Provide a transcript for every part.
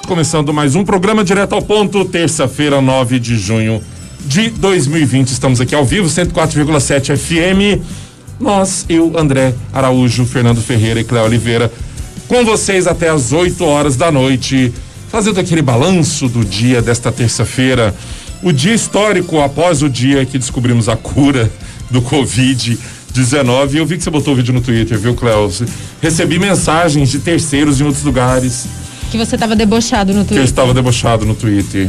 começando mais um programa direto ao ponto, terça-feira, 9 de junho de 2020. Estamos aqui ao vivo, 104,7 FM. Nós, eu, André Araújo, Fernando Ferreira e Cléo Oliveira, com vocês até as 8 horas da noite, fazendo aquele balanço do dia desta terça-feira, o dia histórico após o dia que descobrimos a cura do Covid-19. Eu vi que você botou o vídeo no Twitter, viu, Cléo? Recebi mensagens de terceiros em outros lugares. Que você estava debochado no Twitter. Que eu estava debochado no Twitter.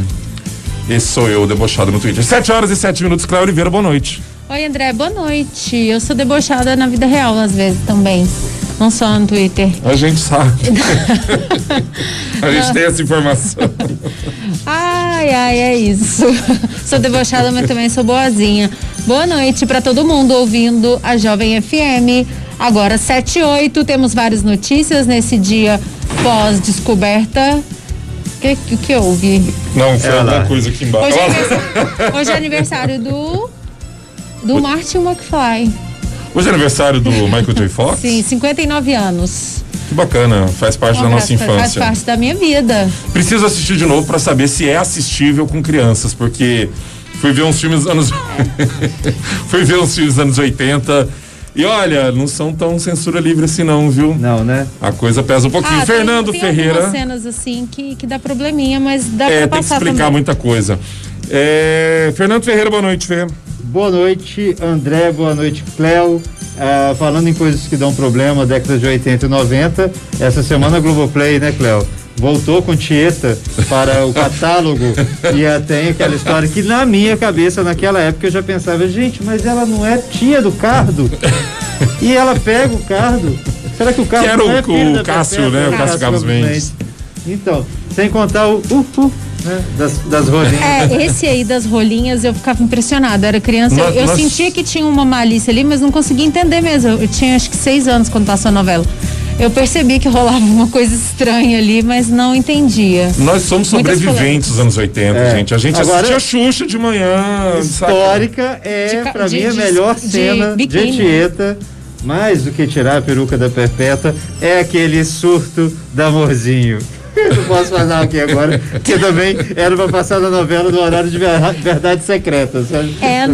Esse sou eu, debochado no Twitter. 7 horas e 7 minutos, Cléo Oliveira, boa noite. Oi, André, boa noite. Eu sou debochada na vida real, às vezes, também. Não só no Twitter. A gente sabe. A gente tem essa informação. Ai, é isso. Sou debochada, mas também sou boazinha. Boa noite para todo mundo ouvindo a Jovem FM. Agora 7h08, temos várias notícias nesse dia pós-descoberta. O que houve? Não, foi alguma coisa aqui embaixo. Hoje é aniversário do Martin McFly. Hoje é aniversário do Michael J. Fox? Sim, 59 anos. Que bacana, faz parte da nossa infância. Faz parte da minha vida. Preciso assistir de novo para saber se é assistível com crianças, porque fui ver uns filmes dos anos 80 e olha, não são tão censura livre assim não, viu? Não, né? A coisa pesa um pouquinho. Fernando tem Ferreira. Tem algumas cenas assim que dá probleminha, mas dá pra tem passar que explicar também. muita coisa. Fernando Ferreira, boa noite, Fê. Boa noite, André, boa noite, Cléo. Falando em coisas que dão problema, década de 80 e 90, essa semana a Globoplay, né, Cléo? Voltou com Tieta para o catálogo e tem aquela história que na minha cabeça, naquela época, eu já pensava, gente, mas ela não é tia do Cardo? E ela pega o Cardo? Será que o Cardo não é filho da Cássio, Pepeta, né? O Cássio Carlos Mendes. Então, sem contar o né? Das rolinhas. Esse aí das rolinhas eu ficava impressionada, eu era criança, eu sentia que tinha uma malícia ali, mas não conseguia entender mesmo. Eu tinha acho que 6 anos quando passou a novela. Eu percebi que rolava uma coisa estranha ali, mas não entendia. Nós somos sobreviventes dos anos 80, gente. A gente agora, assistia Xuxa de manhã. Histórica pra mim a melhor cena de Tieta, mais do que tirar a peruca da Perpétua, é aquele surto da Amorzinho. Não posso falar aqui agora, porque também era pra passar na novela do horário de Verdade Secreta. Sabe? É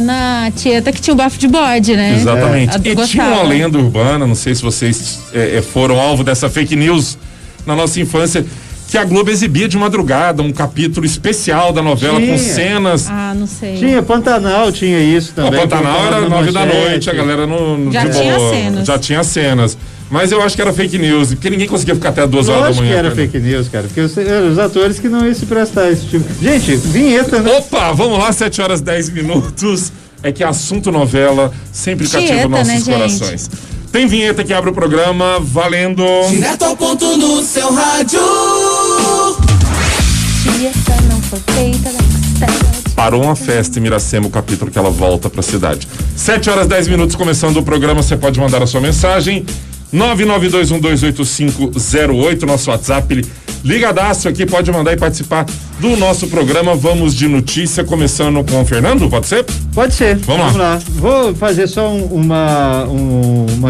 na Tieta que tinha o bafo de bode, né? Exatamente. E tinha uma lenda urbana, não sei se vocês foram alvo dessa fake news na nossa infância, que a Globo exibia de madrugada um capítulo especial da novela com cenas. Não sei. Tinha Pantanal, tinha isso também. O Pantanal era 9 da noite, a galera já tinha cenas. Mas eu acho que era fake news, porque ninguém conseguia ficar até 2 horas da manhã. Eu acho que era fake news, cara, porque os atores que não iam se prestar a esse tipo. Gente, vinheta, né? Opa, vamos lá, 7 horas 10 minutos. É que assunto novela sempre cativa nossos corações. Gente. Tem vinheta que abre o programa, valendo. Direto ao ponto no seu rádio. Tieta não foi feita da Parou uma festa em Miracema, o capítulo que ela volta pra cidade. 7 horas 10 minutos, começando o programa, você pode mandar a sua mensagem. 992128508, nosso WhatsApp, ligadaço aqui, pode mandar e participar do nosso programa. Vamos de notícia, começando com o Fernando, pode ser? Pode ser. Vamos lá. Vou fazer só uma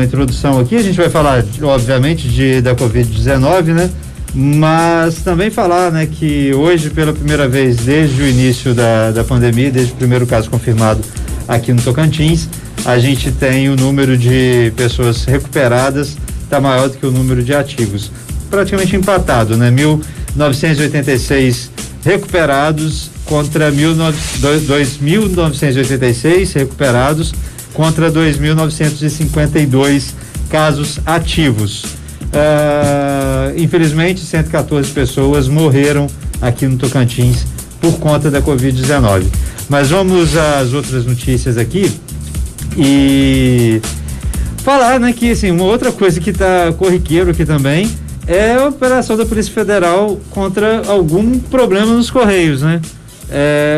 introdução aqui, a gente vai falar, obviamente, da Covid-19, né? Mas também falar, né, que hoje, pela primeira vez desde o início da pandemia, desde o primeiro caso confirmado aqui no Tocantins, a gente tem o número de pessoas recuperadas está maior do que o número de ativos, praticamente empatado, né? 1.986 recuperados contra 2.986 recuperados contra 2.952 casos ativos. Infelizmente 114 pessoas morreram aqui no Tocantins por conta da Covid-19. Mas vamos às outras notícias aqui e falar, né, que assim, uma outra coisa que está corriqueiro aqui também é a operação da Polícia Federal contra algum problema nos Correios, né?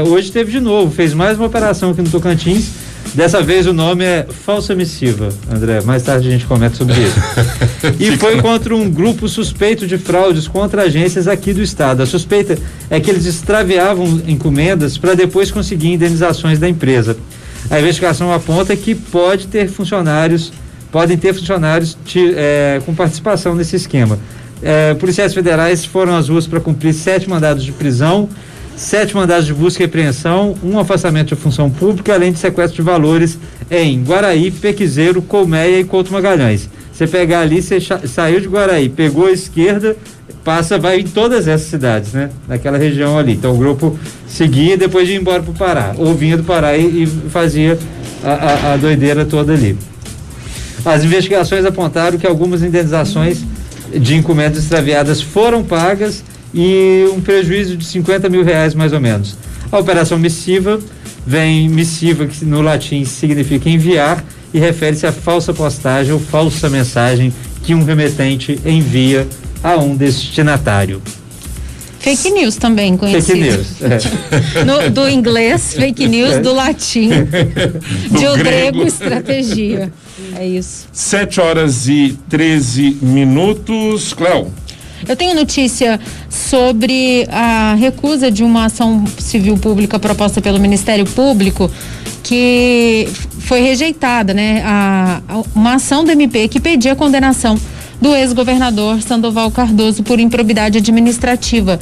Hoje teve de novo, fez mais uma operação aqui no Tocantins. Dessa vez o nome é falsa missiva, André, mais tarde a gente comenta sobre isso. E foi contra um grupo suspeito de fraudes contra agências aqui do estado. A suspeita é que eles extraviavam encomendas para depois conseguir indenizações da empresa. A investigação aponta que podem ter funcionários com participação nesse esquema. Policiais federais foram às ruas para cumprir 7 mandados de prisão, 7 mandados de busca e apreensão, 1 afastamento de função pública, além de sequestro de valores em Guaraí, Pequizeiro, Colmeia e Couto Magalhães. Você pegar ali, você saiu de Guaraí, pegou a esquerda, vai em todas essas cidades, né? Naquela região ali. Então o grupo seguia depois de ir embora para o Pará, ou vinha do Pará e fazia a doideira toda ali. As investigações apontaram que algumas indenizações de encomendas extraviadas foram pagas e um prejuízo de R$50 mil mais ou menos. A operação missiva missiva, que no latim significa enviar, e refere-se à falsa postagem ou falsa mensagem que um remetente envia a um destinatário. Fake news também, conhecido. Fake news. Do inglês, fake news, do latim, do grego, estratégia. É isso. 7h13. Cléo. Eu tenho notícia sobre a recusa de uma ação civil pública proposta pelo Ministério Público, que foi rejeitada, né? Uma ação do MP que pedia a condenação do ex-governador Sandoval Cardoso por improbidade administrativa.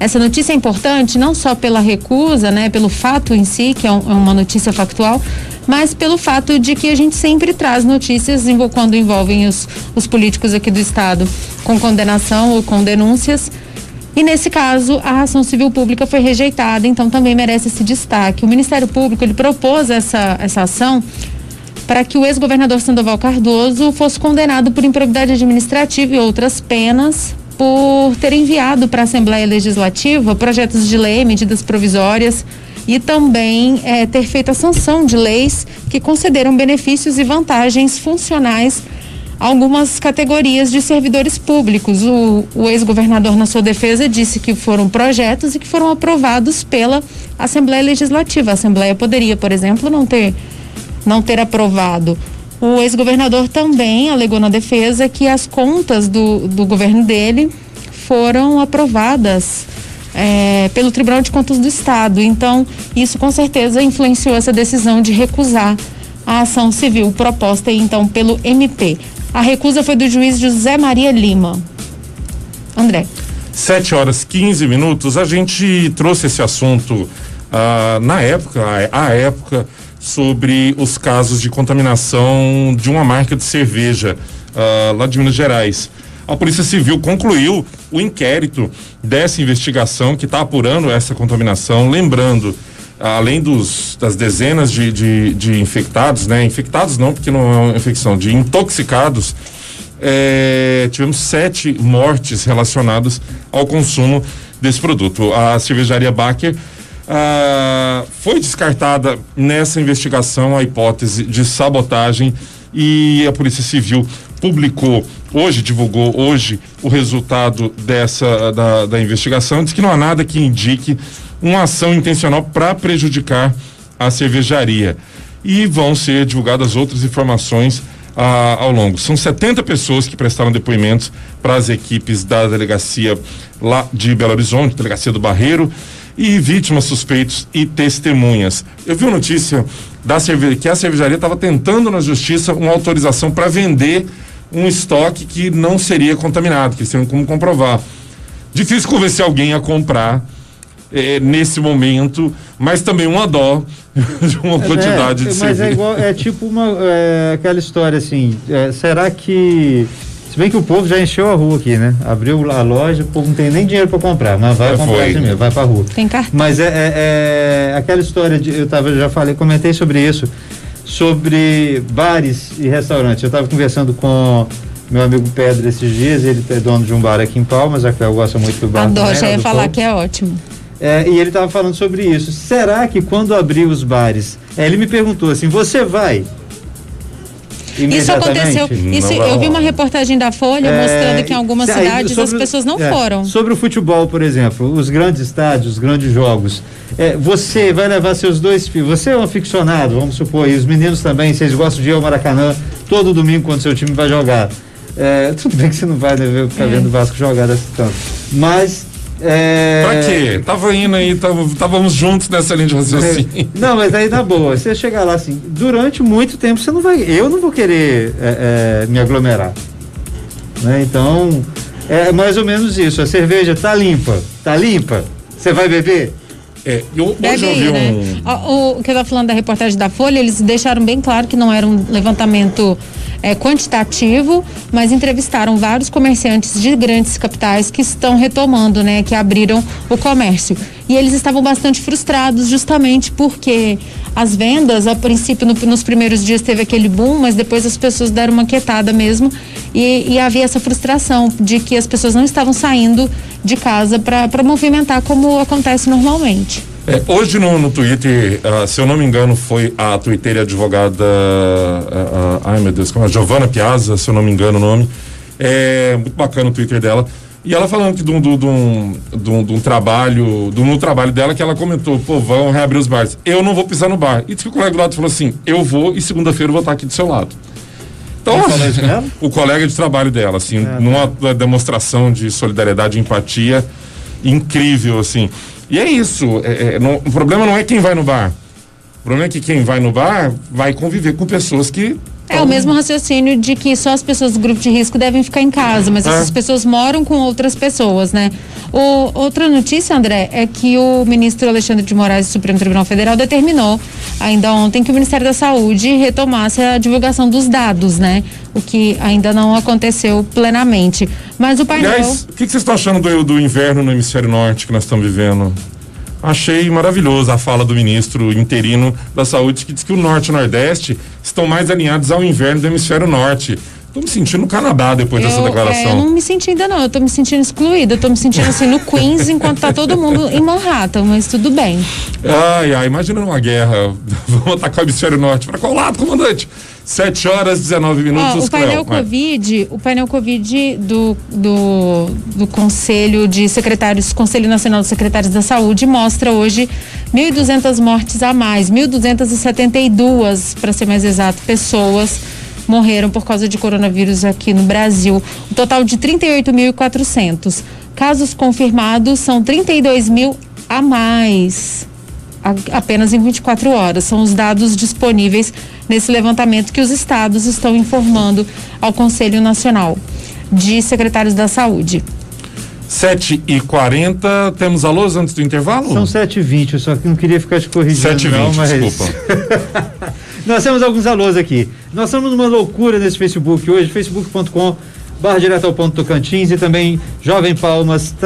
Essa notícia é importante não só pela recusa, né, pelo fato em si, que é uma notícia factual, mas pelo fato de que a gente sempre traz notícias quando envolvem os políticos aqui do estado com condenação ou com denúncias. E nesse caso, a ação civil pública foi rejeitada, então também merece esse destaque. O Ministério Público, ele propôs essa ação para que o ex-governador Sandoval Cardoso fosse condenado por improbidade administrativa e outras penas por ter enviado para a Assembleia Legislativa projetos de lei, medidas provisórias e também ter feito a sanção de leis que concederam benefícios e vantagens funcionais a algumas categorias de servidores públicos. O ex-governador, na sua defesa, disse que foram projetos e que foram aprovados pela Assembleia Legislativa. A Assembleia poderia, por exemplo, não ter aprovado. O ex-governador também alegou na defesa que as contas do governo dele foram aprovadas pelo Tribunal de Contas do Estado. Então, isso com certeza influenciou essa decisão de recusar a ação civil proposta então pelo MP. A recusa foi do juiz José Maria Lima. André. 7h15. A gente trouxe esse assunto à época, sobre os casos de contaminação de uma marca de cerveja lá de Minas Gerais. A Polícia Civil concluiu o inquérito dessa investigação que está apurando essa contaminação. Lembrando, além das dezenas de infectados, né? Infectados não, porque não é uma infecção, de intoxicados, tivemos 7 mortes relacionadas ao consumo desse produto. A cervejaria Baker foi descartada nessa investigação a hipótese de sabotagem e a Polícia Civil divulgou hoje o resultado da investigação. Diz que não há nada que indique uma ação intencional para prejudicar a cervejaria, e vão ser divulgadas outras informações ao longo. São 70 pessoas que prestaram depoimentos para as equipes da delegacia lá de Belo Horizonte, delegacia do Barreiro, e vítimas, suspeitos e testemunhas. Eu vi uma notícia que a cervejaria estava tentando na justiça uma autorização para vender um estoque que não seria contaminado, que eles teriam como comprovar. Difícil convencer alguém a comprar nesse momento, mas também uma dó de uma quantidade de cerveja. Mas é igual, tipo aquela história assim, será que... Se bem que o povo já encheu a rua aqui, né? Abriu a loja, o povo não tem nem dinheiro para comprar, mas vai comprar assim mesmo, vai pra rua. Tem cartão. Mas aquela história comentei sobre isso, sobre bares e restaurantes. Eu estava conversando com meu amigo Pedro esses dias, ele é dono de um bar aqui em Palmas, a Cléo gosta muito do bar. Adoro, já ia falar que é ótimo. E ele estava falando sobre isso. Será que quando abrir os bares, ele me perguntou assim, você vai? Isso aconteceu, eu vi uma reportagem da Folha mostrando que em algumas cidades as pessoas não foram. Sobre o futebol, por exemplo, os grandes estádios, os grandes jogos, você vai levar seus 2 filhos, você é um aficionado, vamos supor, e os meninos também, vocês gostam de ir ao Maracanã todo domingo quando seu time vai jogar. Tudo bem que você não vai ficar vendo o Vasco jogar desse tanto, mas... Pra quê? Tava indo aí, estávamos juntos nessa linha de raciocínio. Não, mas aí na boa, você chegar lá assim, durante muito tempo eu não vou querer me aglomerar, né? Então, É mais ou menos isso. A cerveja tá limpa. Você vai beber? Hoje eu vi o que eu estava falando da reportagem da Folha, eles deixaram bem claro que não era um levantamento quantitativo, mas entrevistaram vários comerciantes de grandes capitais que estão retomando, né, que abriram o comércio. E eles estavam bastante frustrados justamente porque as vendas, a princípio, nos primeiros dias teve aquele boom, mas depois as pessoas deram uma quietada mesmo e havia essa frustração de que as pessoas não estavam saindo de casa para movimentar como acontece normalmente. Hoje no Twitter, se eu não me engano, foi a twitteira advogada, ai meu Deus, como é? Giovana Piazza, se eu não me engano o nome. Muito bacana o Twitter dela. E ela falando que de um trabalho, no trabalho dela, que ela comentou, vão reabrir os bares. Eu não vou pisar no bar. E disse que o colega do lado falou assim, eu vou e segunda-feira eu vou estar aqui do seu lado. Então, o colega de trabalho dela, assim, numa demonstração de solidariedade e empatia incrível, assim. E é isso, o problema não é quem vai no bar. O problema é que quem vai no bar vai conviver com pessoas que... É o mesmo raciocínio de que só as pessoas do grupo de risco devem ficar em casa, mas essas pessoas moram com outras pessoas, né? Outra notícia, André, é que o ministro Alexandre de Moraes do Supremo Tribunal Federal determinou ainda ontem que o Ministério da Saúde retomasse a divulgação dos dados, né? O que ainda não aconteceu plenamente. Mas o painel... Aliás, o que vocês estão achando do inverno no hemisfério norte que nós estamos vivendo? Achei maravilhosa a fala do ministro interino da Saúde, que diz que o Norte e o Nordeste estão mais alinhados ao inverno do hemisfério norte. Tô me sentindo no Canadá depois dessa declaração. Eu não me senti ainda não, eu tô me sentindo excluída, eu tô me sentindo assim no Queens enquanto tá todo mundo em Manhattan, mas tudo bem. Imagina uma guerra, vamos atacar o hemisfério norte, para qual lado, comandante? 7h19. O painel Covid do Conselho de Secretários, Conselho Nacional de Secretários da Saúde, mostra hoje 1.200 mortes a mais, 1.272, para ser mais exato, pessoas morreram por causa de coronavírus aqui no Brasil. Um total de 38.400. Casos confirmados são 32.000 a mais, apenas em 24 horas. São os dados disponíveis nesse levantamento que os estados estão informando ao Conselho Nacional de Secretários da Saúde. 7h40, temos alôs antes do intervalo? São 7h20, eu só que não queria ficar te corrigindo. 7h20, mas... desculpa. Nós temos alguns alôs aqui. Nós estamos numa loucura nesse Facebook hoje, facebook.com/direto ao ponto Tocantins, e também Jovem Palmas FM,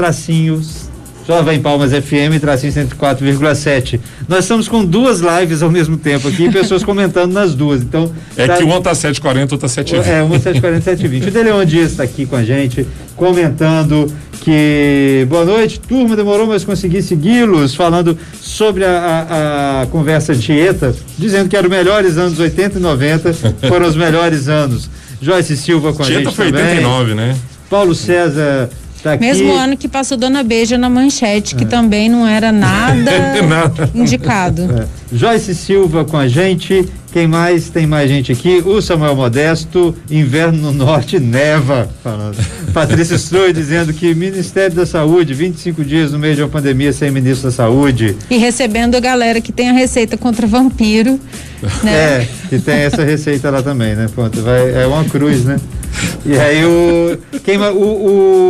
tracinho 104,7. Nós estamos com duas lives ao mesmo tempo aqui, pessoas comentando nas duas. Então, que uma tá 7h40, outra 7h20. Uma 7h40, 7h20. O Deleon Dias está aqui com a gente, comentando que boa noite, turma, demorou, mas consegui segui-los, falando sobre a conversa Tieta, dizendo que eram os melhores anos 80 e 90, foram os melhores anos. Joyce Silva com a gente foi também. 89, né? Paulo César tá aqui. Mesmo ano que passou Dona Beija na manchete, que também não era nada indicado. Joyce Silva com a gente. Quem mais? Tem mais gente aqui. O Samuel Modesto, inverno no norte, neva. Falando. Patrícia Stroi dizendo que Ministério da Saúde, 25 dias no meio de uma pandemia sem ministro da Saúde. E recebendo a galera que tem a receita contra vampiro, né? Que tem essa receita lá também, né? Pronto, é uma cruz, né? E aí o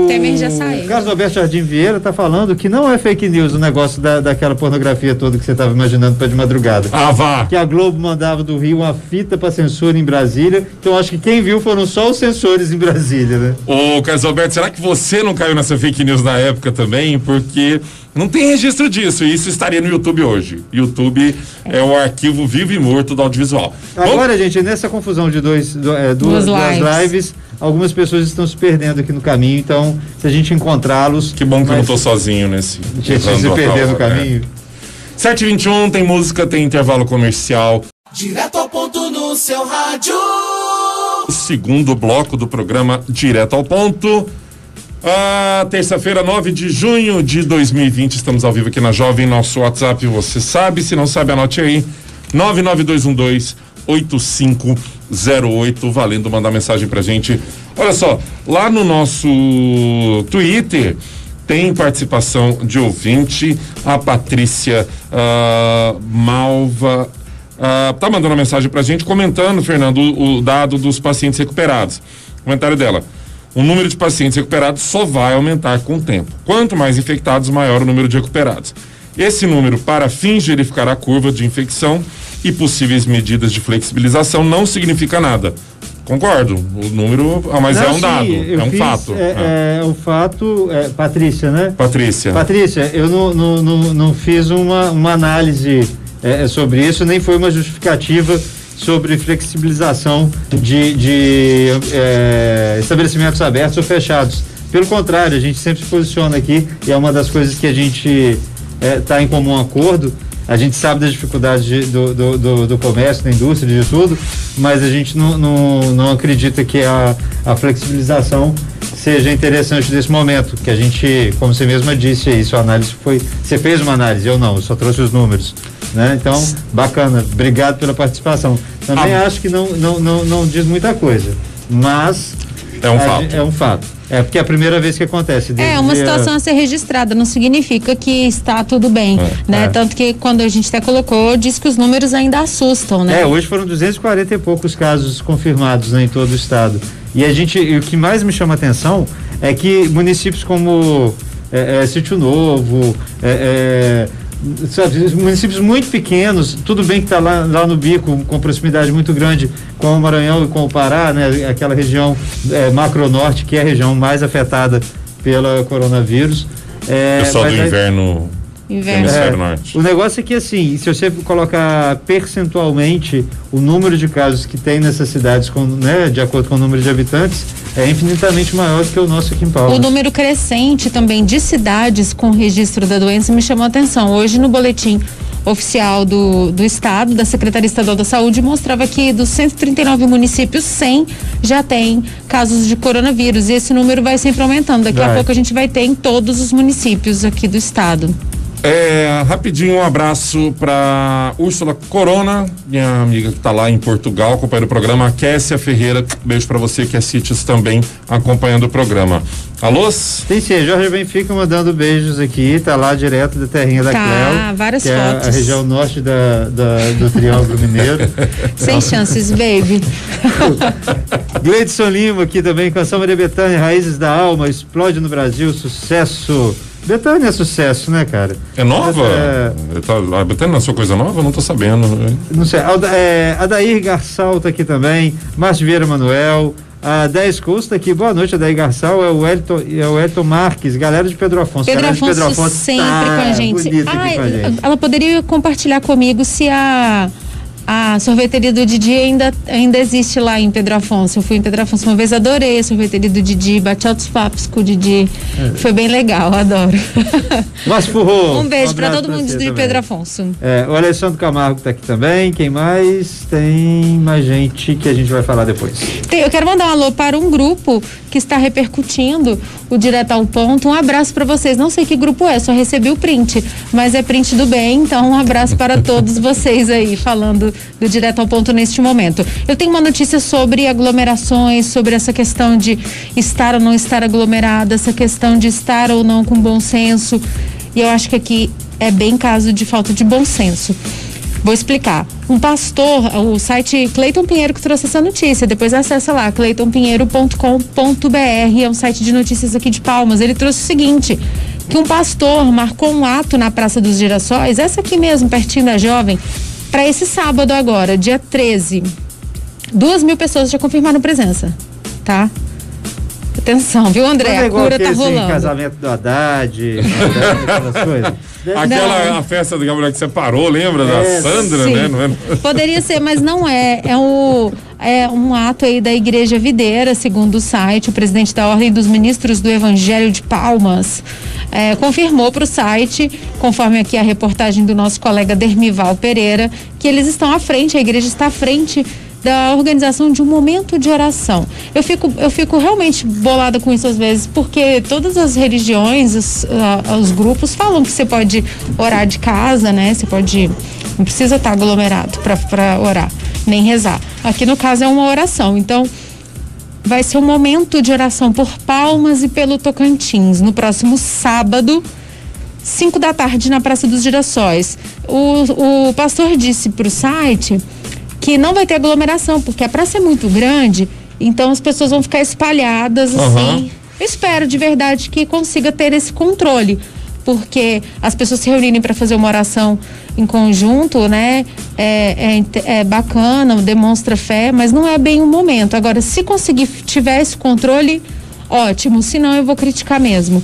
Temer já saiu. O Carlos Alberto Jardim Vieira tá falando que não é fake news o negócio daquela pornografia toda que você estava imaginando para de madrugada. Vá! Que a Globo mandava do Rio uma fita para censura em Brasília. Então acho que quem viu foram só os censores em Brasília, né? Ô, Carlos Alberto, será que você não caiu nessa fake news na época também? Porque não tem registro disso, e isso estaria no YouTube hoje. YouTube é o arquivo vivo e morto do audiovisual. Agora, gente, nessa confusão de duas lives, algumas pessoas estão se perdendo aqui no caminho, então se a gente encontrá-los... Que bom que eu não tô sozinho nesse... Gente, se perder no caminho. 7h21, tem música, tem intervalo comercial. Direto ao ponto no seu rádio. O segundo bloco do programa Direto ao Ponto. Terça-feira, 9 de junho de 2020, estamos ao vivo aqui na Jovem, nosso WhatsApp, você sabe, se não sabe, anote aí, 99212-8508, valendo mandar mensagem pra gente. Olha só, lá no nosso Twitter tem participação de ouvinte, a Patrícia Malva tá mandando uma mensagem pra gente, comentando, Fernando, o dado dos pacientes recuperados. Comentário dela: O número de pacientes recuperados só vai aumentar com o tempo. Quanto mais infectados, maior o número de recuperados. Esse número, para fins de verificar a curva de infecção e possíveis medidas de flexibilização, não significa nada. Concordo, o número, mas Não, é um dado, é um fato. É um fato, Patrícia, né? Patrícia, eu não fiz uma análise sobre isso, nem foi uma justificativa sobre flexibilização de estabelecimentos abertos ou fechados. Pelo contrário, a gente sempre se posiciona aqui, e é uma das coisas que a gente está em comum acordo. A gente sabe das dificuldades do comércio, da indústria, de tudo, mas a gente não acredita que a flexibilização seja interessante nesse momento, que a gente, como você mesma disse aí, sua análise você fez uma análise, eu não, eu só trouxe os números, né? Então, bacana, obrigado pela participação. Também acho que não diz muita coisa, mas é um fato. É porque é a primeira vez que acontece. É uma situação a ser registrada, não significa que está tudo bem, né? Tanto que quando a gente até colocou, diz que os números ainda assustam, né? Hoje foram 240 e poucos casos confirmados, né, em todo o estado. E o que mais me chama a atenção é que municípios como Sítio Novo, sabe, municípios muito pequenos, tudo bem que está lá no bico, com proximidade muito grande com o Maranhão e com o Pará, né? Aquela região macro-norte, que é a região mais afetada pela coronavírus. Pessoal do inverno. Hemisfério norte. O negócio é que, assim, se você colocar percentualmente o número de casos que tem nessas cidades, de acordo com o número de habitantes, é infinitamente maior do que o nosso aqui em Palmas. O número crescente também de cidades com registro da doença me chamou a atenção. Hoje, no boletim oficial do estado, da Secretaria Estadual da Saúde, mostrava que dos 139 municípios, 100 já tem casos de coronavírus, e esse número vai sempre aumentando. Daqui a pouco a gente vai ter em todos os municípios aqui do estado. Rapidinho, um abraço para Úrsula Corona, minha amiga que está lá em Portugal acompanhando o programa. A Kessia Ferreira, beijo para você, que é Sítios, também acompanhando o programa. Alôs? Sim, Jorge Benfica mandando beijos aqui, tá lá direto da terrinha da Cléo, várias que fotos. É a região norte do Triângulo Mineiro. Sem chances, baby. Gleidson Lima aqui também, Canção Maria Bethânia, Raízes da Alma, explode no Brasil, sucesso. Bethânia é sucesso, né, cara? É nova? A Bethânia lançou coisa nova? Eu não tô sabendo. Não sei. Adair Garçal tá aqui também, Márcio Vieira Manuel, a 10 Costa aqui, boa noite, Adair Garçal, é o Elton Marques, galera de Pedro Afonso. Pedro Afonso sempre com a gente. Ela poderia compartilhar comigo se a sorveteria do Didi ainda existe lá em Pedro Afonso. Eu fui em Pedro Afonso uma vez, adorei a sorveteria do Didi, bati altos papos com o Didi. Foi bem legal, adoro. Um beijo para todo mundo de Pedro Afonso. O Alessandro Camargo tá aqui também. Quem mais? Tem mais gente que a gente vai falar depois. Eu quero mandar um alô para um grupo que está repercutindo o Direto ao Ponto. Um abraço para vocês. Não sei que grupo é, só recebi o print, mas é print do bem, então um abraço para todos vocês aí, falando do Direto ao Ponto neste momento. Eu tenho uma notícia sobre aglomerações, sobre essa questão de estar ou não estar aglomerada, essa questão de estar ou não com bom senso, e eu acho que aqui é bem caso de falta de bom senso. Vou explicar. Um pastor, o site Cleiton Pinheiro que trouxe essa notícia, depois acessa lá, cleitonpinheiro.com.br, é um site de notícias aqui de Palmas. Ele trouxe o seguinte, que um pastor marcou um ato na Praça dos Girassóis, essa aqui mesmo, pertinho da Jovem, para esse sábado agora, dia 13. 2.000 pessoas já confirmaram presença, tá? Atenção, viu, André? A cura tá rolando. Casamento do Haddad, aquelas coisas. A festa do Gabriel que você parou, lembra da Sandra, sim. né? Não é? Poderia ser, mas não é. É um ato aí da Igreja Videira, segundo o site. O presidente da Ordem dos Ministros do Evangelho de Palmas confirmou para o site, conforme aqui a reportagem do nosso colega Dermival Pereira, que eles estão à frente, a igreja está à frente da organização de um momento de oração. Eu fico realmente bolada com isso às vezes, porque todas as religiões, os grupos falam que você pode orar de casa, né? Você pode, não precisa estar aglomerado para orar, nem rezar. Aqui no caso é uma oração, então vai ser um momento de oração por Palmas e pelo Tocantins, no próximo sábado, 5 da tarde, na Praça dos Girassóis. O pastor disse para o site que não vai ter aglomeração, porque a praça é muito grande Então as pessoas vão ficar espalhadas assim. Eu espero de verdade que consiga ter esse controle, porque as pessoas se reunirem para fazer uma oração em conjunto, né? É bacana, demonstra fé, mas não é bem o momento. Agora, se conseguir tiver esse controle, ótimo, senão eu vou criticar mesmo.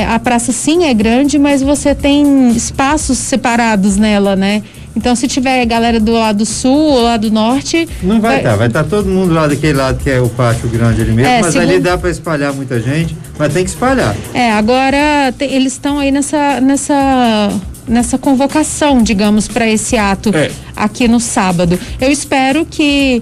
A praça sim é grande, mas você tem espaços separados nela, né? Então, se tiver galera do lado sul ou lado norte... Não vai estar todo mundo lá daquele lado que é o pátio grande ali mesmo, mas ali dá para espalhar muita gente, mas tem que espalhar. Agora eles estão aí nessa convocação, digamos, para esse ato aqui no sábado. Eu espero que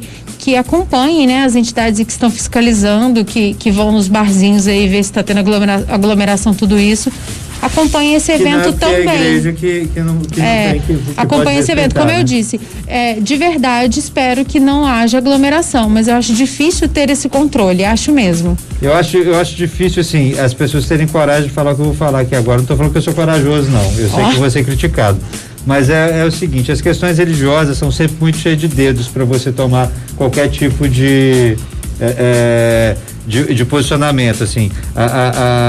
acompanhem, né, as entidades que estão fiscalizando, que vão nos barzinhos aí ver se está tendo aglomeração, tudo isso. Acompanhe esse evento também. A igreja que não tem que acompanhe esse evento, como eu disse, de verdade espero que não haja aglomeração, mas eu acho difícil ter esse controle, acho mesmo. Eu acho difícil, assim, as pessoas terem coragem de falar o que eu vou falar aqui agora. Não estou falando que eu sou corajoso, não. Eu sei que vou ser criticado. Mas é o seguinte, as questões religiosas são sempre muito cheias de dedos para você tomar qualquer tipo de posicionamento, assim.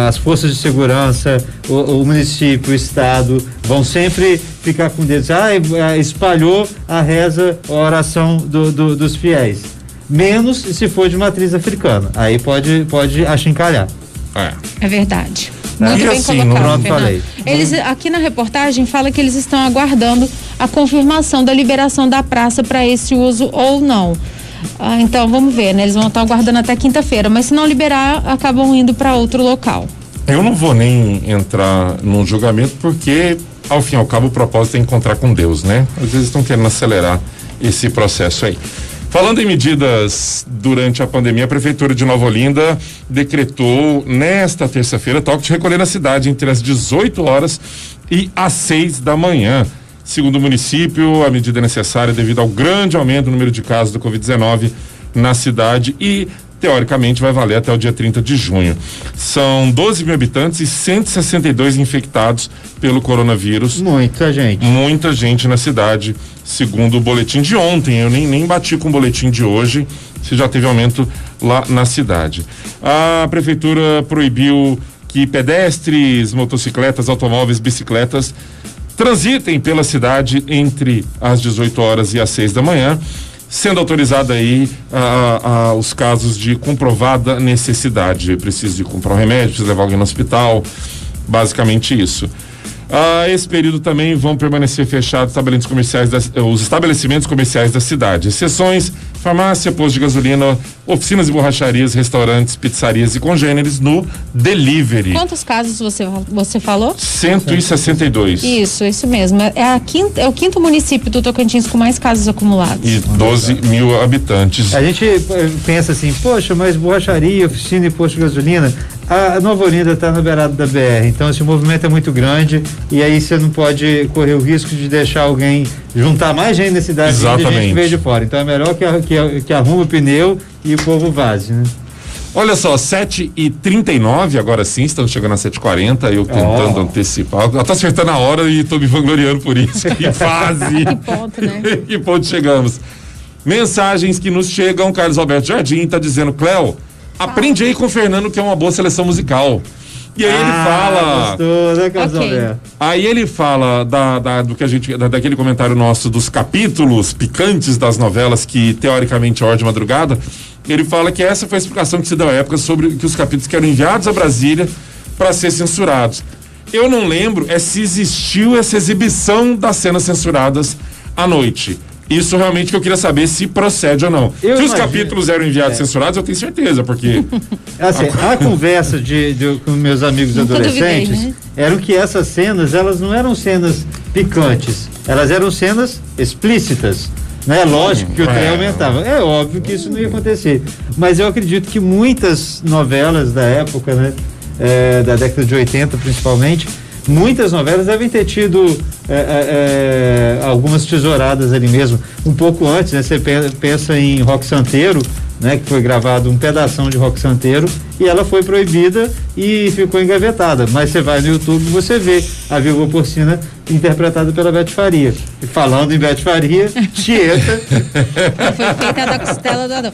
As forças de segurança, o município, o estado vão sempre ficar com dedos. Espalhou a reza, a oração dos fiéis. Menos se for de matriz africana. Aí pode achincalhar. É verdade. Muito bem colocado, Fernando. Eles, aqui na reportagem, fala que eles estão aguardando a confirmação da liberação da praça para esse uso ou não. Então, vamos ver, né? Eles vão estar aguardando até quinta-feira, mas se não liberar, acabam indo para outro local. Eu não vou nem entrar num julgamento, porque, ao fim e ao cabo, o propósito é encontrar com Deus, né? Às vezes estão querendo acelerar esse processo aí. Falando em medidas durante a pandemia, a Prefeitura de Nova Olinda decretou nesta terça-feira toque de recolher na cidade entre as 18 horas e às 6 da manhã. Segundo o município, a medida é necessária devido ao grande aumento do número de casos do Covid-19 na cidade e, teoricamente, vai valer até o dia 30 de junho. São 12 mil habitantes e 162 infectados pelo coronavírus. Muita gente na cidade, segundo o boletim de ontem. Eu nem bati com o boletim de hoje, se já teve aumento lá na cidade. A prefeitura proibiu que pedestres, motocicletas, automóveis, bicicletas transitem pela cidade entre as 18 horas e as 6 da manhã, sendo autorizada aí os casos de comprovada necessidade. Preciso de comprar um remédio, preciso levar alguém no hospital, basicamente isso. Esse período também vão permanecer fechados os estabelecimentos comerciais da cidade. Exceções: farmácia, posto de gasolina, oficinas e borracharias, restaurantes, pizzarias e congêneres no delivery. Quantos casos você falou? 162. Isso mesmo. É o quinto município do Tocantins com mais casos acumulados. E 12 mil habitantes. A gente pensa assim, poxa, mas borracharia, oficina e posto de gasolina, a Nova Olinda está na beirada da BR, então esse movimento é muito grande e aí você não pode correr o risco de deixar alguém juntar mais gente na cidade. Exatamente. De gente que veio de fora. Então é melhor que arrume o pneu e o povo vaze, né? Olha só, 7h39, agora sim, estamos chegando a 7h40, eu tentando antecipar. Eu tô acertando a hora e tô me vangloriando por isso. Que fase! Que ponto, né? Que ponto chegamos. Mensagens que nos chegam, Carlos Alberto Jardim tá dizendo: Cléo, aprende aí com o Fernando que é uma boa seleção musical. E aí ele fala. Gostou, né, Carlos Alberto? Aí ele fala do que a gente, daquele comentário nosso dos capítulos picantes das novelas que teoricamente é hora de madrugada. Ele fala que essa foi a explicação que se deu à época sobre que os capítulos que eram enviados a Brasília para ser censurados. Eu não lembro se existiu essa exibição das cenas censuradas à noite. Isso realmente que eu queria saber se procede ou não. Que os capítulos eram enviados censurados, eu tenho certeza, porque... Assim, a conversa com meus amigos adolescentes eram que essas cenas, elas não eram cenas picantes, elas eram cenas explícitas. Né? Lógico que o trem aumentava. É óbvio que isso não ia acontecer. Mas eu acredito que muitas novelas da época, né? Da década de 80 principalmente, muitas novelas devem ter tido algumas tesouradas ali mesmo. Um pouco antes, né? Você pensa em Roque Santeiro, né, que foi gravado um pedação de Rock Santeiro e ela foi proibida e ficou engavetada. Mas você vai no YouTube e você vê a Viúva Porcina interpretada pela Beth Faria. E falando em Beth Faria, Tieta. Foi feita da costela do Adão.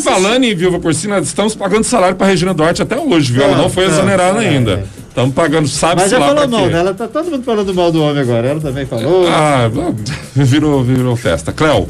Falando em Viúva Porcina, estamos pagando salário para Regina Duarte até hoje, viu? Ela não foi exonerada ainda. Estamos pagando, sabe-se Mas já lá falou pra mal, quê. né? Ela tá todo mundo falando mal do homem agora. Ela também falou. Virou festa. Cléo.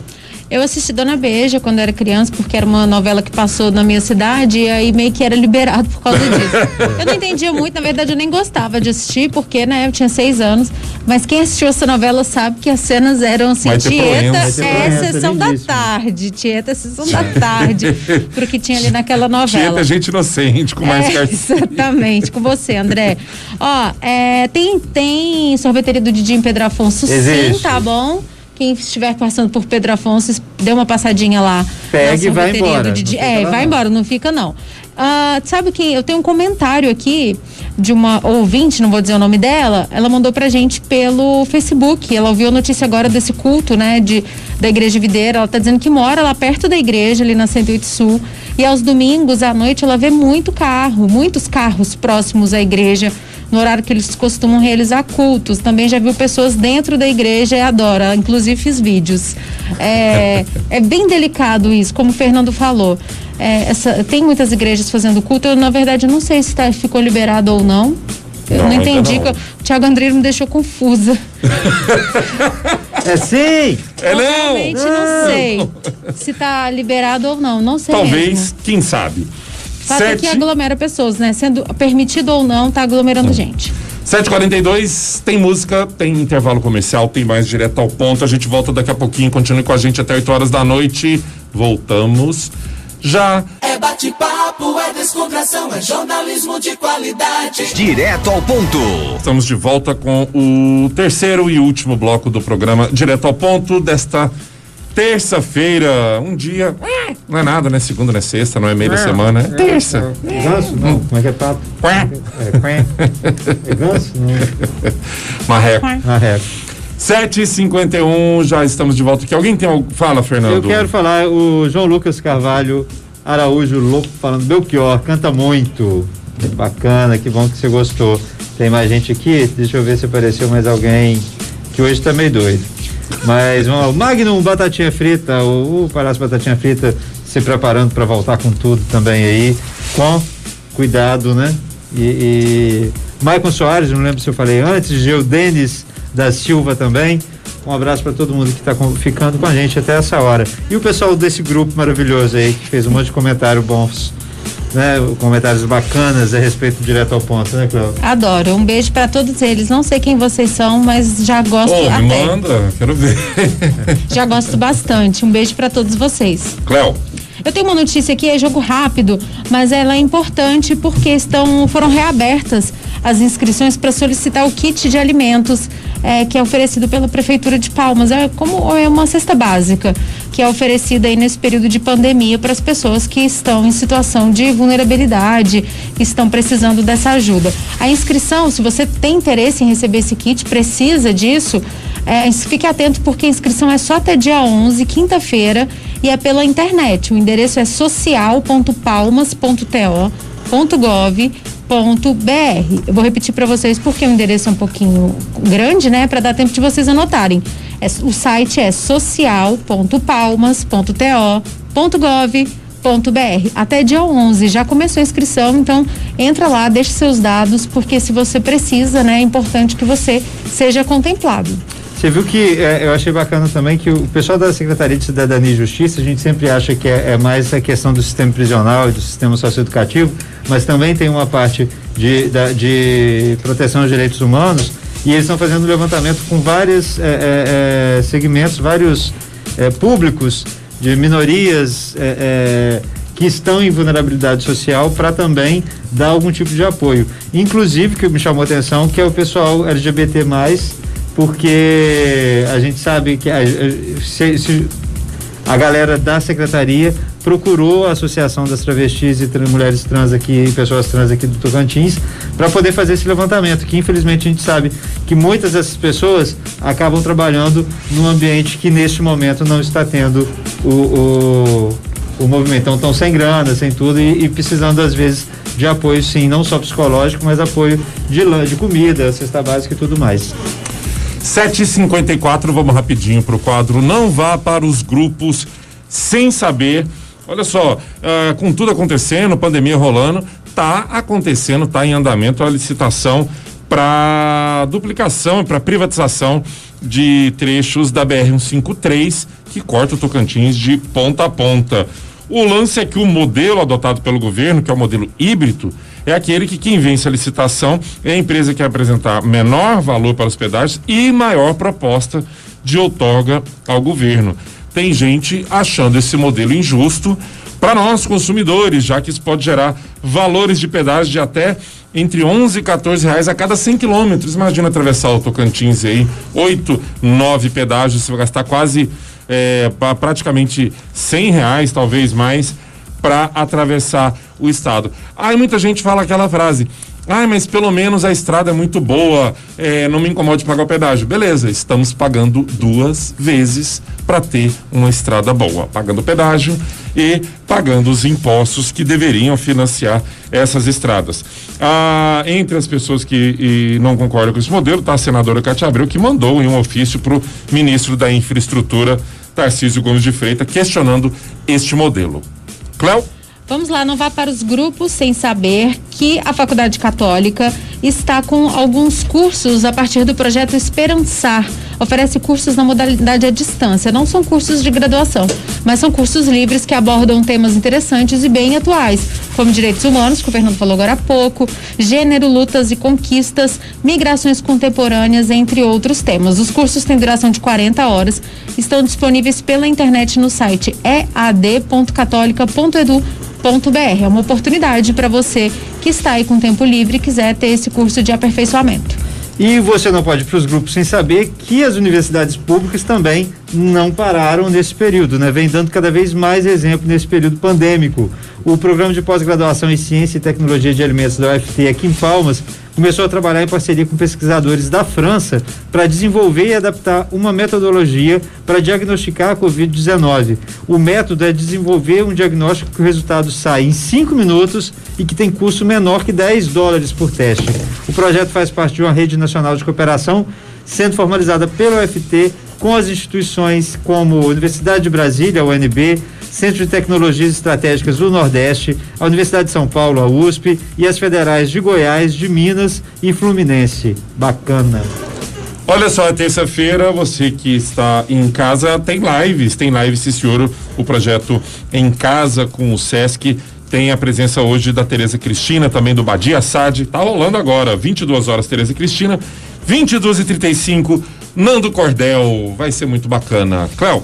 Eu assisti Dona Beija quando era criança, porque era uma novela que passou na minha cidade e aí meio que era liberado por causa disso. Eu não entendia muito, na verdade eu nem gostava de assistir, porque, né, eu tinha 6 anos, mas quem assistiu essa novela sabe que as cenas eram assim, Tieta é sessão da tarde, Tieta é sessão da tarde, pro que tinha ali naquela novela. Tieta é gente inocente, com mais cartinha. Exatamente, com você, André. Ó, tem sorveteria do Didi em Pedro Afonso, existe. Sim, tá bom? Quem estiver passando por Pedro Afonso, dê uma passadinha lá. Pega e vai embora. Vai embora, não fica não. Sabe que eu tenho um comentário aqui de uma ouvinte, não vou dizer o nome dela, ela mandou pra gente pelo Facebook, ela ouviu a notícia agora desse culto, né, da Igreja Videira, ela tá dizendo que mora lá perto da igreja, ali na 108 Sul, e aos domingos à noite ela vê muitos carros próximos à igreja, no horário que eles costumam realizar cultos. Também já viu pessoas dentro da igreja e adora, inclusive fiz vídeos. É bem delicado isso, como o Fernando falou. Tem muitas igrejas fazendo culto, eu na verdade não sei se ficou liberado ou não. Eu não entendi, não. O Thiago André me deixou confusa. É sim! Realmente não sei se tá liberado ou não, não sei. Talvez, mesmo. Quem sabe. Fato é que aglomera pessoas, né? Sendo permitido ou não, tá aglomerando gente. 7h42, tem música, tem intervalo comercial, tem mais direto ao ponto. A gente volta daqui a pouquinho, continue com a gente até 8 horas da noite. Voltamos já. É bate-papo, é descontração, é jornalismo de qualidade. Direto ao ponto. Estamos de volta com o terceiro e último bloco do programa Direto ao Ponto desta terça-feira. Um dia, não é nada, né? Segunda, né? Sexta, não é meio da semana, é terça. Ganso? Não, como é que é papo? É ganso? Não. Marreco. 7h51, já estamos de volta aqui. Alguém tem algo? Fala, Fernando. Eu quero falar, o João Lucas Carvalho Araújo Louco falando, Belchior, canta muito. Bacana, que bom que você gostou. Tem mais gente aqui? Deixa eu ver se apareceu mais alguém que hoje tá meio doido. Mas vamos lá, o Magnum Batatinha Frita, o Palácio Batatinha Frita se preparando para voltar com tudo também aí, com cuidado, né? E Maicon Soares, não lembro se eu falei antes, Geodenis da Silva também. Um abraço para todo mundo que está ficando com a gente até essa hora. E o pessoal desse grupo maravilhoso aí, que fez um monte de comentário bons, né? Comentários bacanas a respeito do Direto ao Ponto, né, Cléo? Adoro. Um beijo para todos eles. Não sei quem vocês são, mas já gosto até. Me manda, quero ver. Já gosto bastante. Um beijo para todos vocês. Cléo. Eu tenho uma notícia aqui, é jogo rápido, mas ela é importante porque foram reabertas as inscrições para solicitar o kit de alimentos que é oferecido pela Prefeitura de Palmas. É uma cesta básica que é oferecida aí nesse período de pandemia para as pessoas que estão em situação de vulnerabilidade, que estão precisando dessa ajuda. A inscrição, se você tem interesse em receber esse kit, precisa disso, fique atento porque a inscrição é só até dia 11, quinta-feira, e é pela internet. O endereço é social.palmas.to.gov.br. Eu vou repetir para vocês porque o endereço é um pouquinho grande, né? Para dar tempo de vocês anotarem. O site é social.palmas.to.gov.br. Até dia 11 já começou a inscrição, então entra lá, deixe seus dados, porque se você precisa, né? É importante que você seja contemplado. Você viu que eu achei bacana também que o pessoal da Secretaria de Cidadania e Justiça, a gente sempre acha que é mais a questão do sistema prisional e do sistema socioeducativo, mas também tem uma parte de proteção aos direitos humanos, e eles estão fazendo um levantamento com vários segmentos, vários públicos de minorias que estão em vulnerabilidade social para também dar algum tipo de apoio. Inclusive, que me chamou a atenção, que é o pessoal LGBT+, porque a gente sabe que a galera da secretaria procurou a Associação das Travestis e Mulheres Trans aqui, pessoas trans aqui do Tocantins, para poder fazer esse levantamento, que infelizmente a gente sabe que muitas dessas pessoas acabam trabalhando num ambiente que neste momento não está tendo o movimento. Então estão sem grana, sem tudo e precisando às vezes de apoio, sim, não só psicológico, mas apoio de comida, cesta básica e tudo mais. 7h54, vamos rapidinho pro quadro Não Vá para os Grupos Sem Saber. Olha só, com tudo acontecendo, pandemia rolando, tá em andamento a licitação para duplicação e para privatização de trechos da BR-153 que corta o Tocantins de ponta a ponta. O lance é que o modelo adotado pelo governo, que é o modelo híbrido, é aquele que quem vence a licitação é a empresa que vai apresentar menor valor para os pedágios e maior proposta de outorga ao governo. Tem gente achando esse modelo injusto para nós consumidores, já que isso pode gerar valores de pedágio de até entre 11 e 14 reais a cada 100 quilômetros. Imagina atravessar o Tocantins aí, 8, 9 pedágios, você vai gastar quase praticamente 100 reais, talvez mais, para atravessar o estado. Aí muita gente fala aquela frase: mas pelo menos a estrada é muito boa, não me incomode pagar o pedágio. Beleza, estamos pagando 2 vezes para ter uma estrada boa, pagando o pedágio e pagando os impostos que deveriam financiar essas estradas. Entre as pessoas que não concordam com esse modelo, está a senadora Cátia Abreu, que mandou em um ofício para o ministro da Infraestrutura, Tarcísio Gomes de Freitas, questionando este modelo. Cléo? Vamos lá, não vá para os grupos sem saber que a Faculdade Católica está com alguns cursos a partir do projeto Esperançar. Oferece cursos na modalidade à distância. Não são cursos de graduação, mas são cursos livres que abordam temas interessantes e bem atuais, como direitos humanos, que o Fernando falou agora há pouco, gênero, lutas e conquistas, migrações contemporâneas, entre outros temas. Os cursos têm duração de 40 horas, estão disponíveis pela internet no site ead.católica.edu.br. É uma oportunidade para você que está aí com tempo livre e quiser ter esse curso de aperfeiçoamento. E você não pode ir para os grupos sem saber que as universidades públicas também não pararam nesse período, né? Vem dando cada vez mais exemplo nesse período pandêmico. O programa de pós-graduação em Ciência e Tecnologia de Alimentos da UFT aqui em Palmas começou a trabalhar em parceria com pesquisadores da França para desenvolver e adaptar uma metodologia para diagnosticar a Covid-19. O método é desenvolver um diagnóstico que o resultado sai em 5 minutos e que tem custo menor que $10 por teste. O projeto faz parte de uma rede nacional de cooperação sendo formalizada pela UFT com as instituições como a Universidade de Brasília, a UNB, Centro de Tecnologias Estratégicas do Nordeste, a Universidade de São Paulo, a USP, e as federais de Goiás, de Minas e Fluminense. Bacana. Olha só, é terça-feira, você que está em casa, tem lives, sim senhor, o projeto Em Casa com o Sesc. Tem a presença hoje da Tereza Cristina, também do Badia Assad. Tá rolando agora, 22 horas Tereza Cristina, 22h35, Nando Cordel. Vai ser muito bacana. Cléo?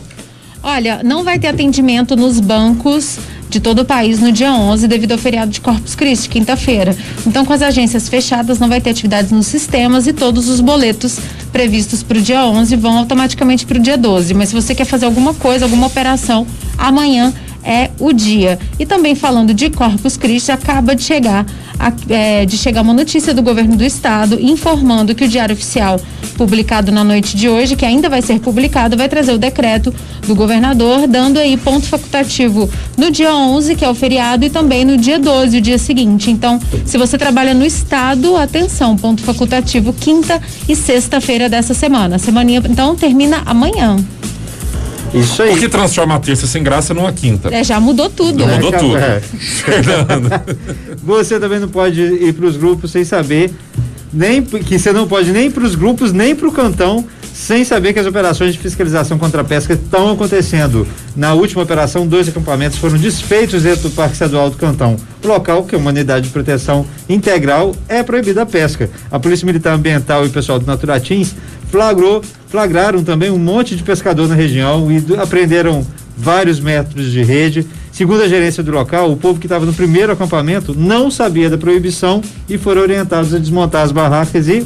Olha, não vai ter atendimento nos bancos de todo o país no dia 11 devido ao feriado de Corpus Christi, quinta-feira. Então, com as agências fechadas, não vai ter atividades nos sistemas e todos os boletos previstos para o dia 11 vão automaticamente para o dia 12. Mas se você quer fazer alguma coisa, alguma operação, amanhã é o dia. E também falando de Corpus Christi, acaba de chegar uma notícia do governo do estado informando que o Diário Oficial, publicado na noite de hoje, que ainda vai ser publicado, vai trazer o decreto do governador, dando aí ponto facultativo no dia 11, que é o feriado, e também no dia 12, o dia seguinte. Então, se você trabalha no estado, atenção, ponto facultativo quinta e sexta-feira dessa semana. Semaninha, então, termina amanhã. Isso aí. O que transforma a terça sem graça numa quinta. Já mudou tudo. Já mudou tudo. Fernando. Você também não pode ir para os grupos sem saber, que você não pode nem para os grupos, nem para o cantão, sem saber que as operações de fiscalização contra a pesca estão acontecendo. Na última operação, 2 acampamentos foram desfeitos dentro do Parque Estadual do Cantão. O local, que é uma unidade de proteção integral, é proibida a pesca. A Polícia Militar Ambiental e o pessoal do Naturatins flagraram também um monte de pescador na região e apreenderam vários metros de rede. Segundo a gerência do local, o povo que estava no primeiro acampamento não sabia da proibição e foram orientados a desmontar as barracas e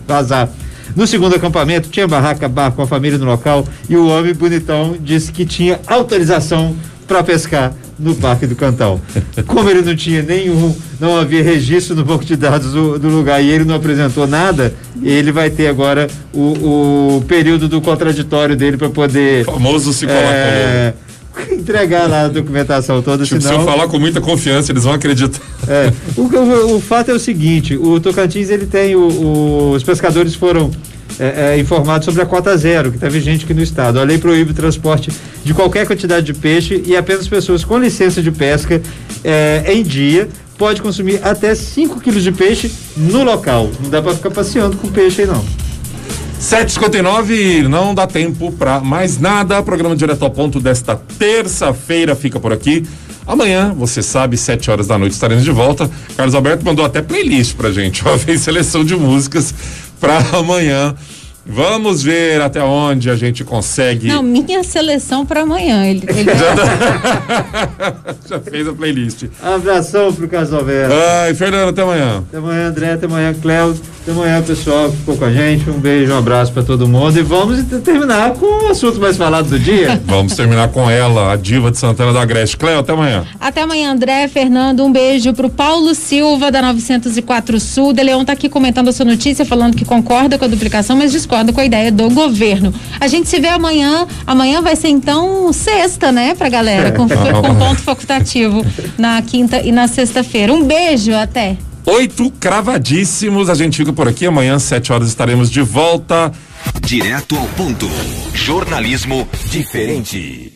vazar. No segundo acampamento, tinha bar com a família no local e o homem bonitão disse que tinha autorização para pescar no Parque do Cantão. Como ele não tinha não havia registro no banco de dados do lugar e ele não apresentou nada, ele vai ter agora o período do contraditório dele para poder famoso se colocar entregar lá a documentação toda, Tipo, senão... se eu falar com muita confiança, eles vão acreditar. O fato é o seguinte, o Tocantins, ele tem, os pescadores foram informados sobre a cota zero, que está vigente aqui no estado. A lei proíbe o transporte de qualquer quantidade de peixe e apenas pessoas com licença de pesca em dia pode consumir até 5 quilos de peixe no local. Não dá para ficar passeando com peixe aí, não. 7h59, não dá tempo para mais nada. Programa Direto ao Ponto desta terça-feira fica por aqui. Amanhã, você sabe, 7 horas da noite estaremos de volta. Carlos Alberto mandou até playlist pra gente, fez seleção de músicas para amanhã. Vamos ver até onde a gente consegue. Não, minha seleção para amanhã. Ele já fez a playlist. Abração pro Carlos Alberto. Ai, Fernando, até amanhã. Até amanhã, André, até amanhã, Cléo, até amanhã, pessoal que ficou com a gente. Um beijo, um abraço para todo mundo e vamos terminar com o assunto mais falado do dia. Vamos terminar com ela, a diva de Santana do Agreste. Cléo, até amanhã. Até amanhã, André, Fernando, um beijo pro Paulo Silva, da 904 Sul. De Leão tá aqui comentando a sua notícia, falando que concorda com a duplicação, mas discorda com a ideia do governo. A gente se vê amanhã. Amanhã vai ser então sexta, né, pra galera, com ponto facultativo na quinta e na sexta-feira. Um beijo, até. 8 cravadíssimos, a gente fica por aqui. Amanhã, 7 horas, estaremos de volta. Direto ao ponto. Jornalismo diferente.